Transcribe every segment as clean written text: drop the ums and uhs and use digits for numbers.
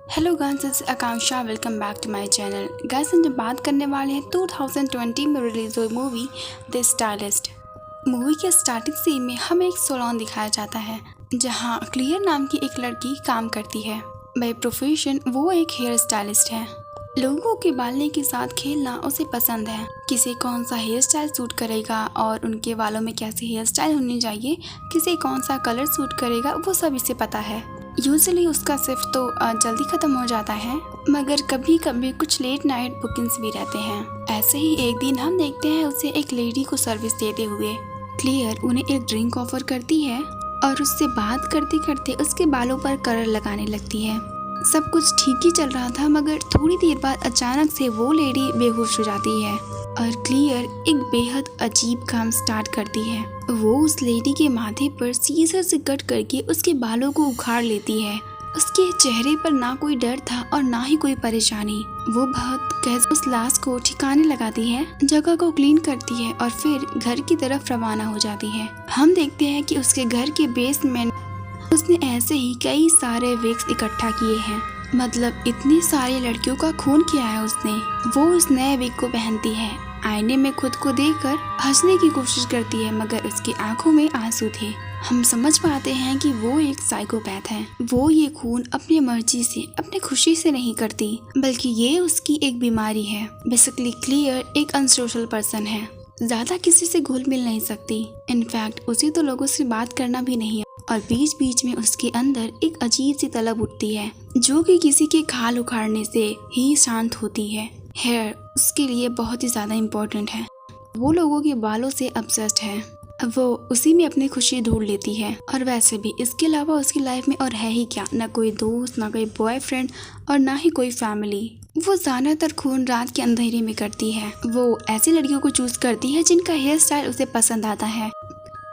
Hello guys, it's Akanksha. Welcome back to my channel. Guys, हम बात करने वाले हैं 2020 में रिलीज हुई मूवी द स्टाइलिस्ट। मूवी के स्टार्टिंग सीन में हमें एक सैलून दिखाया जाता है जहां क्लियर नाम की एक लड़की काम करती है। बाय प्रोफेशन वो एक हेयर स्टाइलिस्ट है। लोगों के बालों के साथ खेलना उसे पसंद है। किसे कौन सा हेयर स्टाइल सूट करेगा और उनके बालों में कैसी हेयर स्टाइल होनी चाहिए, किसे कौन सा कलर सूट करेगा, वो सब इसे पता है। यूजुअली उसका शिफ्ट तो जल्दी खत्म हो जाता है, मगर कभी कभी कुछ लेट नाइट बुकिंग्स भी रहते हैं। ऐसे ही एक दिन हम देखते हैं उसे एक लेडी को सर्विस देते हुए। क्लियर उन्हें एक ड्रिंक ऑफर करती है और उससे बात करते करते उसके बालों पर कलर लगाने लगती है। सब कुछ ठीक ही चल रहा था, मगर थोड़ी देर बाद अचानक से वो लेडी बेहोश हो जाती है और क्लियर एक बेहद अजीब काम स्टार्ट करती है। वो उस लेडी के माथे पर सीजर से कट करके उसके बालों को उखाड़ लेती है। उसके चेहरे पर ना कोई डर था और ना ही कोई परेशानी। वो बहुत कैसे उस लाश को ठिकाने लगाती है, जगह को क्लीन करती है और फिर घर की तरफ रवाना हो जाती है। हम देखते हैं कि उसके घर के बेसमेंट उसने ऐसे ही कई सारे विग्स इकट्ठा किए हैं। मतलब इतनी सारी लड़कियों का खून किया है उसने। वो उस नए विग को पहनती है। आईने में खुद को देखकर हंसने की कोशिश करती है, मगर उसकी आंखों में आंसू थे। हम समझ पाते हैं कि वो एक साइकोपैथ है। वो ये खून अपनी मर्जी से, अपनी खुशी से नहीं करती, बल्कि ये उसकी एक बीमारी है। बेसिकली क्लियर एक अनसोशल पर्सन है। ज्यादा किसी से घुल मिल नहीं सकती। इनफैक्ट उसे तो लोगों से बात करना भी नहीं है और बीच बीच में उसके अंदर एक अजीब सी तलब उठती है जो कि किसी के खाल उखाड़ने से ही शांत होती है। हेयर उसके लिए बहुत ही ज्यादा इम्पोर्टेंट है। वो लोगों के बालों से ऑब्सेस्ड है। वो उसी में अपनी खुशी ढूंढ लेती है। और वैसे भी इसके अलावा उसकी लाइफ में और है ही क्या, ना कोई दोस्त, ना कोई बॉयफ्रेंड और ना ही कोई फैमिली। वो ज्यादातर खून रात के अंधेरे में करती है। वो ऐसी लड़कियों को चूज करती है जिनका हेयर स्टाइल उसे पसंद आता है।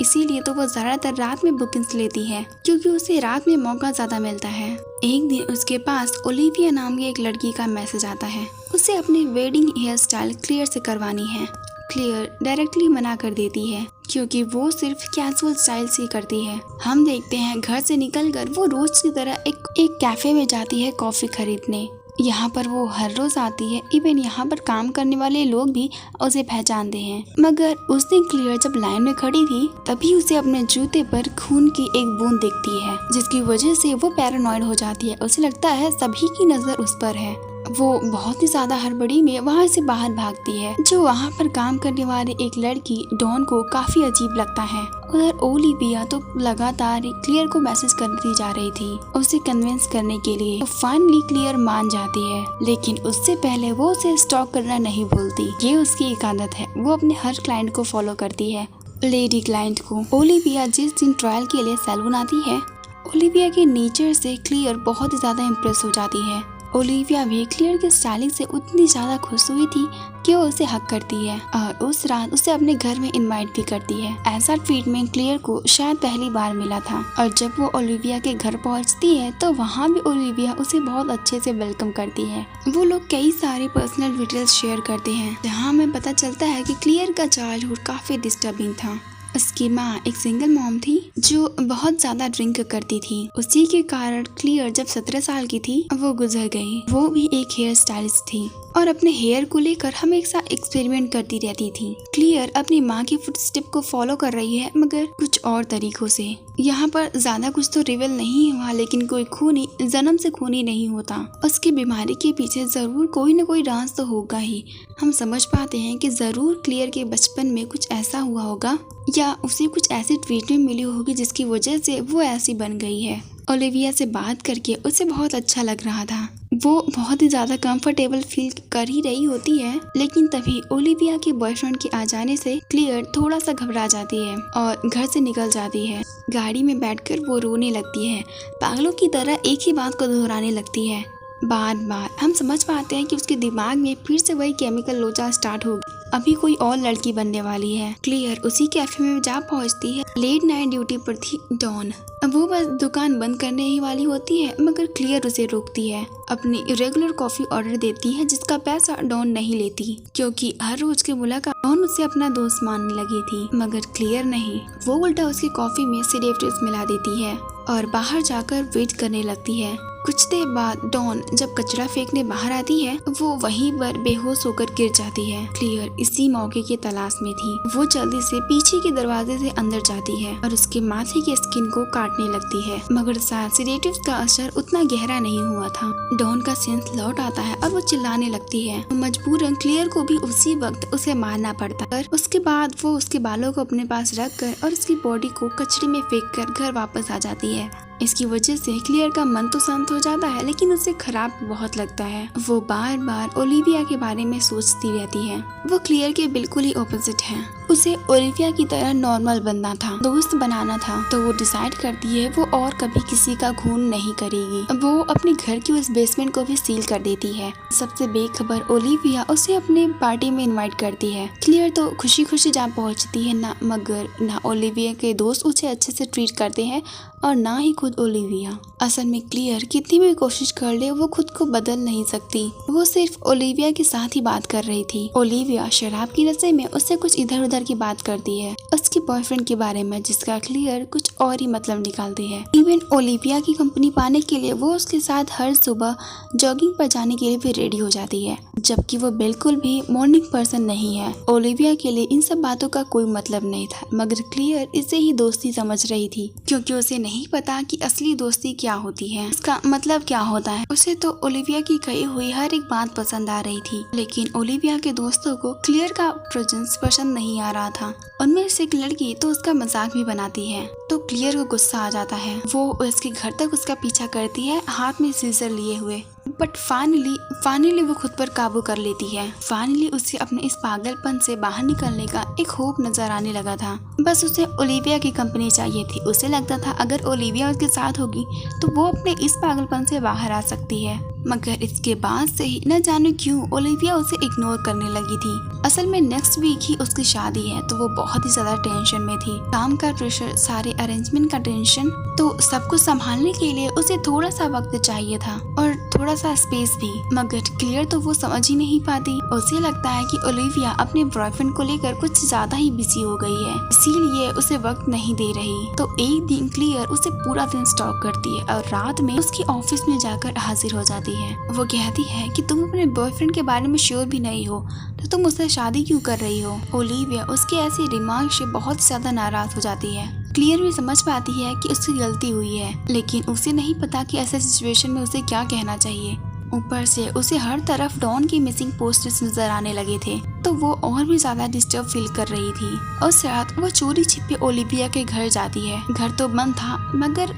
इसीलिए तो वो ज्यादातर रात में बुकिंग्स लेती है, क्योंकि उसे रात में मौका ज्यादा मिलता है। एक दिन उसके पास ओलिविया नाम की एक लड़की का मैसेज आता है। उसे अपनी वेडिंग हेयर स्टाइल क्लियर से करवानी है। क्लियर डायरेक्टली मना कर देती है, क्योंकि वो सिर्फ कैजुअल स्टाइल से करती है। हम देखते हैं घर से निकलकर वो रोज की तरह एक कैफे में जाती है कॉफी खरीदने। यहाँ पर वो हर रोज आती है। इवन यहाँ पर काम करने वाले लोग भी उसे पहचानते हैं। मगर उस दिन क्लियर जब लाइन में खड़ी थी, तभी उसे अपने जूते पर खून की एक बूंद दिखती है, जिसकी वजह से वो पैरानॉइड हो जाती है। उसे लगता है सभी की नजर उस पर है। वो बहुत ही ज्यादा हड़बड़ी में वहाँ से बाहर भागती है, जो वहाँ पर काम करने वाले एक लड़की डॉन को काफी अजीब लगता है। उधर ओलिविया तो लगातार क्लियर को मैसेज करती जा रही थी उसे कन्विंस करने के लिए। तो फाइनली क्लियर मान जाती है, लेकिन उससे पहले वो उसे स्टॉक करना नहीं भूलती। ये उसकी एक आदत है। वो अपने हर क्लाइंट को फॉलो करती है, लेडी क्लाइंट को। ओलिविया जिस दिन ट्रायल के लिए सैलून आती है, ओलिविया के नेचर से क्लियर बहुत ही ज्यादा इम्प्रेस हो जाती है। ओलिविया भी क्लियर के स्टाइलिंग से उतनी ज्यादा खुश हुई थी कि वो उसे हक करती है और उस रात उसे अपने घर में इनवाइट भी करती है। ऐसा ट्रीटमेंट क्लियर को शायद पहली बार मिला था। और जब वो ओलिविया के घर पहुंचती है तो वहाँ भी ओलिविया उसे बहुत अच्छे से वेलकम करती है। वो लोग कई सारे पर्सनल डिटेल्स शेयर करते हैं, जहाँ हमें पता चलता है कि क्लियर का चाइल्डहुड काफी डिस्टर्बिंग था। उसकी माँ एक सिंगल मॉम थी जो बहुत ज्यादा ड्रिंक करती थी। उसी के कारण क्लियर जब 17 साल की थी वो गुजर गई। वो भी एक हेयर स्टाइलिस्ट थी और अपने हेयर को लेकर हमेशा एक्सपेरिमेंट करती रहती थी। क्लियर अपनी माँ की फुटस्टेप को फॉलो कर रही है, मगर कुछ और तरीकों से। यहाँ पर ज्यादा कुछ तो रिवील नहीं हुआ, लेकिन कोई खूनी जन्म से खूनी नहीं होता। उसकी बीमारी के पीछे जरूर कोई न कोई राज तो होगा ही। हम समझ पाते हैं कि जरूर क्लियर के बचपन में कुछ ऐसा हुआ होगा या उसे कुछ ऐसी ट्रीटमेंट मिली होगी जिसकी वजह से वो ऐसी बन गई है। ओलिविया से बात करके उसे बहुत अच्छा लग रहा था। वो बहुत ही ज्यादा कंफर्टेबल फील कर ही रही होती है, लेकिन तभी ओलिविया के बॉयफ्रेंड के आ जाने से क्लियर थोड़ा सा घबरा जाती है और घर से निकल जाती है। गाड़ी में बैठकर वो रोने लगती है, पागलों की तरह एक ही बात को दोहराने लगती है बार बार। हम समझ पाते हैं कि उसके दिमाग में फिर से वही केमिकल लोचा स्टार्ट होगी। अभी कोई और लड़की बनने वाली है। क्लियर उसी कैफे में जा पहुंचती है। लेट नाइट ड्यूटी पर थी डॉन। वो बस दुकान बंद करने ही वाली होती है, मगर क्लियर उसे रोकती है। अपनी रेगुलर कॉफी ऑर्डर देती है, जिसका पैसा डॉन नहीं लेती, क्योंकि हर रोज की मुलाकात डॉन उसे अपना दोस्त मानने लगी थी, मगर क्लियर नहीं। वो उल्टा उसकी कॉफी में सेडेटिव्स मिला देती है और बाहर जाकर वेट करने लगती है। कुछ देर बाद डॉन जब कचरा फेंकने बाहर आती है वो वहीं पर बेहोश होकर गिर जाती है। क्लियर इसी मौके की तलाश में थी। वो जल्दी से पीछे के दरवाजे से अंदर जाती है और उसके माथे की स्किन को काटने लगती है, मगर शायद सेडेटिव्स का असर उतना गहरा नहीं हुआ था। डॉन का सेंस लौट आता है और वो चिल्लाने लगती है। मजबूरन क्लियर को भी उसी वक्त उसे मारना पड़ता है। उसके बाद वो उसके बालों को अपने पास रख कर और उसकी बॉडी को कचरे में फेंक कर घर वापस आ जाती है। इसकी वजह से क्लियर का मन तो शांत हो जाता है, लेकिन उसे खराब बहुत लगता है। वो बार बार ओलिविया के बारे में सोचती रहती है। वो क्लियर के बिल्कुल ही ऑपोजिट है। उसे ओलिविया की तरह नॉर्मल बनना था, दोस्त बनाना था, तो वो डिसाइड करती है वो और कभी किसी का खून नहीं करेगी। वो अपने घर की उस बेसमेंट को भी सील कर देती है। सबसे बेखबर ओलिविया उसे अपने पार्टी में इनवाइट करती है। क्लियर तो खुशी खुशी जा पहुंचती है ना, मगर ना ओलिविया के दोस्त उसे अच्छे से ट्रीट करते हैं और ना ही खुद ओलिविया। असल में क्लियर कितनी भी कोशिश कर ले वो खुद को बदल नहीं सकती। वो सिर्फ ओलिविया के साथ ही बात कर रही थी। ओलिविया शराब की नशे में उससे कुछ इधर उधर की बात करती है, उसके बॉयफ्रेंड के बारे में, जिसका क्लियर कुछ और ही मतलब निकालती है। इवन ओलिविया की कंपनी पाने के लिए वो उसके साथ हर सुबह जॉगिंग पर जाने के लिए भी रेडी हो जाती है, जबकि वो बिल्कुल भी मॉर्निंग पर्सन नहीं है। ओलिविया के लिए इन सब बातों का कोई मतलब नहीं था, मगर क्लियर इसे ही दोस्ती समझ रही थी, क्योंकि उसे नहीं पता कि असली दोस्ती क्या होती है, इसका मतलब क्या होता है। उसे तो ओलिविया की कही हुई हर एक बात पसंद आ रही थी, लेकिन ओलिविया के दोस्तों को क्लियर का प्रेजेंस पसंद नहीं आ रहा था। उनमें से एक लड़की तो उसका मजाक भी बनाती है, तो क्लियर को गुस्सा आ जाता है। वो उसके घर तक उसका पीछा करती है, हाथ में सीजर लिए हुए, बट फाइनली वो खुद पर काबू कर लेती है। फाइनली उसे अपने इस पागलपन से बाहर निकलने का एक होप नजर आने लगा था। बस उसे ओलिविया की कंपनी चाहिए थी। उसे लगता था अगर ओलिविया उसके साथ होगी तो वो अपने इस पागलपन से बाहर आ सकती है, मगर इसके बाद से ही न जाने क्यों ओलिविया उसे इग्नोर करने लगी थी। असल में नेक्स्ट वीक ही उसकी शादी है, तो वो बहुत ही ज्यादा टेंशन में थी। काम का प्रेशर, सारे अरेंजमेंट का टेंशन, तो सब कुछ संभालने के लिए उसे थोड़ा सा वक्त चाहिए था और थोड़ा सा स्पेस भी। मगर क्लियर तो वो समझ ही नहीं पाती। उसे लगता है कि ओलिविया अपने बॉयफ्रेंड को लेकर कुछ ज्यादा ही बिजी हो गई है, इसीलिए उसे वक्त नहीं दे रही। तो एक दिन क्लियर उसे पूरा दिन स्टॉक करती है और रात में उसके ऑफिस में जाकर हाजिर हो जाती है। वो कहती है कि तुम अपने बॉयफ्रेंड के बारे में श्योर भी नहीं हो तो तुम उससे शादी क्यों कर रही हो। ओलिविया उसके ऐसे रिमार्क से बहुत ज्यादा नाराज हो जाती है। क्लियर भी समझ पाती है कि उसकी गलती हुई है, लेकिन उसे नहीं पता कि ऐसे सिचुएशन में उसे क्या कहना चाहिए। ऊपर से उसे हर तरफ डॉन की मिसिंग पोस्टर्स नजर आने लगे थे, तो वो और भी ज्यादा डिस्टर्ब फील कर रही थी। उस रात वो चोरी छिपे ओलिविया के घर जाती है। घर तो बंद था, मगर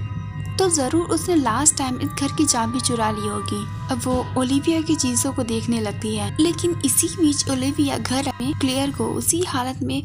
तो जरूर उसने लास्ट टाइम इस घर की चाबी चुरा ली होगी। अब वो ओलिविया की चीजों को देखने लगती है, लेकिन इसी बीच ओलिविया घर में क्लियर को उसी हालत में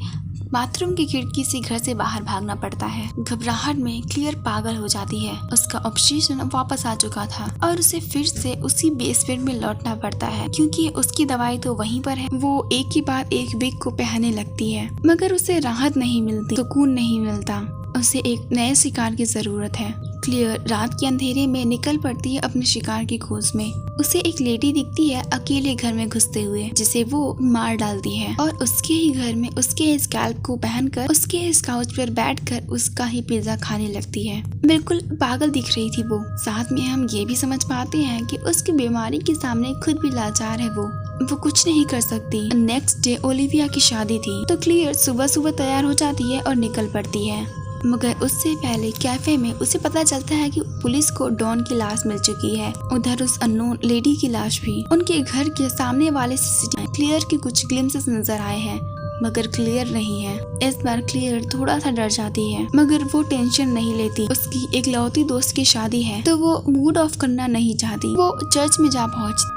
बाथरूम की खिड़की से घर से बाहर भागना पड़ता है। घबराहट में क्लियर पागल हो जाती है। उसका ऑब्सेशन वापस आ चुका था और उसे फिर से उसी बेसमेंट में लौटना पड़ता है, क्योंकि उसकी दवाई तो वहीं पर है। वो एक के बाद एक विग को पहनने लगती है, मगर उसे राहत नहीं मिलती, सुकून नहीं मिलता। उसे एक नए शिकार की जरूरत है। क्लियर रात के अंधेरे में निकल पड़ती है अपने शिकार की खोज में। उसे एक लेडी दिखती है अकेले घर में घुसते हुए, जिसे वो मार डालती है और उसके ही घर में उसके स्कैल्प को पहनकर उसके इस काउच पर बैठकर उसका ही पिज्जा खाने लगती है। बिल्कुल पागल दिख रही थी वो। साथ में हम ये भी समझ पाते हैं कि उसकी बीमारी के सामने खुद भी लाचार है। वो कुछ नहीं कर सकती। नेक्स्ट डे ओलिविया की शादी थी, तो क्लियर सुबह सुबह तैयार हो जाती है और निकल पड़ती है, मगर उससे पहले कैफे में उसे पता चलता है कि पुलिस को डॉन की लाश मिल चुकी है। उधर उस अननोन लेडी की लाश भी। उनके घर के सामने वाले सीसीटीवी क्लियर के कुछ ग्लिम्सेस नजर आए हैं, मगर क्लियर नहीं है। इस बार क्लियर थोड़ा सा डर जाती है, मगर वो टेंशन नहीं लेती। उसकी एक लौती दोस्त की शादी है, तो वो मूड ऑफ करना नहीं चाहती। वो चर्च में जा पहुंचती।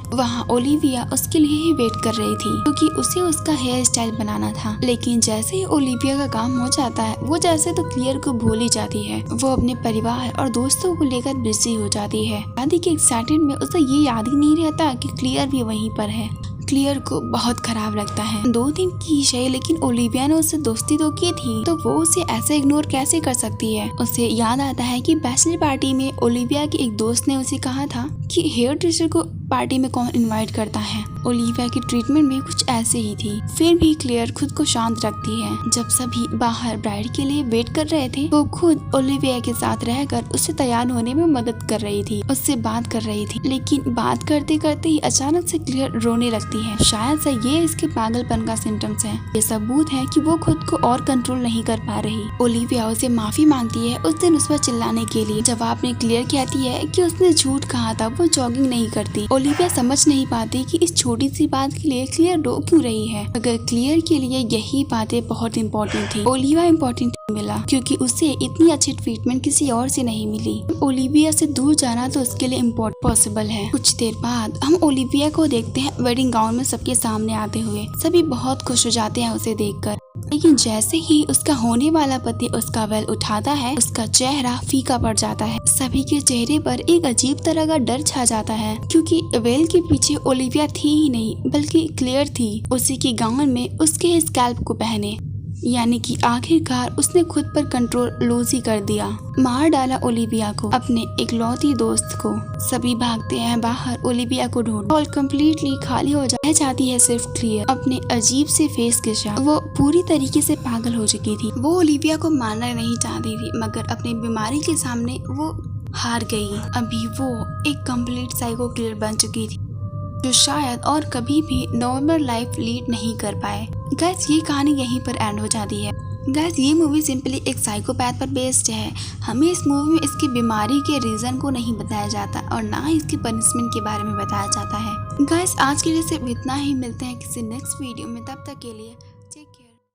वहाँ ओलिविया उसके लिए ही वेट कर रही थी, क्योंकि उसे उसका हेयर स्टाइल बनाना था। लेकिन जैसे ही ओलिविया का काम हो जाता है, वो जैसे तो क्लियर को भूल ही जाती है। वो अपने परिवार और दोस्तों को लेकर बिजी हो जाती है। शादी के एक्साइटेड में उसे ये याद ही नहीं रहता कि क्लियर भी वहीं पर है। क्लियर को बहुत खराब लगता है। 2 दिन की है, लेकिन ओलिविया ने उससे दोस्ती तो की थी, तो वो उसे ऐसे इग्नोर कैसे कर सकती है। उसे याद आता है कि बैचलर पार्टी में ओलिविया के एक दोस्त ने उसे कहा था कि हेयर ड्रेसर को पार्टी में कौन इनवाइट करता है। ओलिविया की ट्रीटमेंट भी कुछ ऐसे ही थी। फिर भी क्लेयर खुद को शांत रखती है। जब सभी बाहर ब्राइड के लिए वेट कर रहे थे, वो खुद ओलिविया के साथ रहकर उससे तैयार होने में मदद कर रही थी, उससे बात कर रही थी। लेकिन बात करते करते ही अचानक से क्लेयर रोने लगती है। शायद से ये इसके पागलपन का सिम्टम्स है। ये सबूत है कि वो खुद को और कंट्रोल नहीं कर पा रही। ओलिविया उसे माफी मांगती है उस दिन उस पर चिल्लाने के लिए। जवाब में क्लेयर कहती है कि उसने झूठ कहा था, वो जॉगिंग नहीं करती। ओलिविया समझ नहीं पाती कि इस छोटी सी बात के लिए क्लेयर रो क्यों रही है। अगर क्लेयर के लिए यही बातें बहुत इम्पोर्टेंट थी, ओलिविया इम्पोर्टेंट मिला क्योंकि उसे इतनी अच्छी ट्रीटमेंट किसी और से नहीं मिली। ओलिविया से दूर जाना तो उसके लिए पॉसिबल है। कुछ देर बाद हम ओलिविया को देखते हैं वेडिंग गाउन में सबके सामने आते हुए। सभी बहुत खुश हो जाते हैं उसे देखकर। लेकिन जैसे ही उसका होने वाला पति उसका वेल उठाता है, उसका चेहरा फीका पड़ जाता है। सभी के चेहरे पर एक अजीब तरह का डर छा जाता है क्योंकि वेल के पीछे ओलिविया थी ही नहीं बल्कि क्लेयर थी, उसी के गाउन में उसके स्कैल्प को पहने। यानी कि आखिरकार उसने खुद पर कंट्रोल लूज ही कर दिया, मार डाला ओलिविया को, अपने इकलौती दोस्त को। सभी भागते हैं बाहर ओलिविया को ढूंढ। हॉल कम्प्लीटली खाली हो जाती है सिर्फ क्लियर अपने अजीब से फेस के साथ। वो पूरी तरीके से पागल हो चुकी थी। वो ओलिविया को मारना नहीं चाहती थी मगर अपनी बीमारी के सामने वो हार गई। अभी वो एक कंप्लीट साइको किलर बन चुकी थी जो शायद और कभी भी नॉर्मल लाइफ लीड नहीं कर पाए। गाइस, ये कहानी यहीं पर एंड हो जाती है। गाइस, ये मूवी सिंपली एक साइकोपैथ पर बेस्ड है। हमें इस मूवी में इसकी बीमारी के रीजन को नहीं बताया जाता और ना ही इसकी पनिशमेंट के बारे में बताया जाता है। गाइस, आज के लिए सिर्फ इतना ही। मिलते हैं किसी नेक्स्ट वीडियो में, तब तक के लिए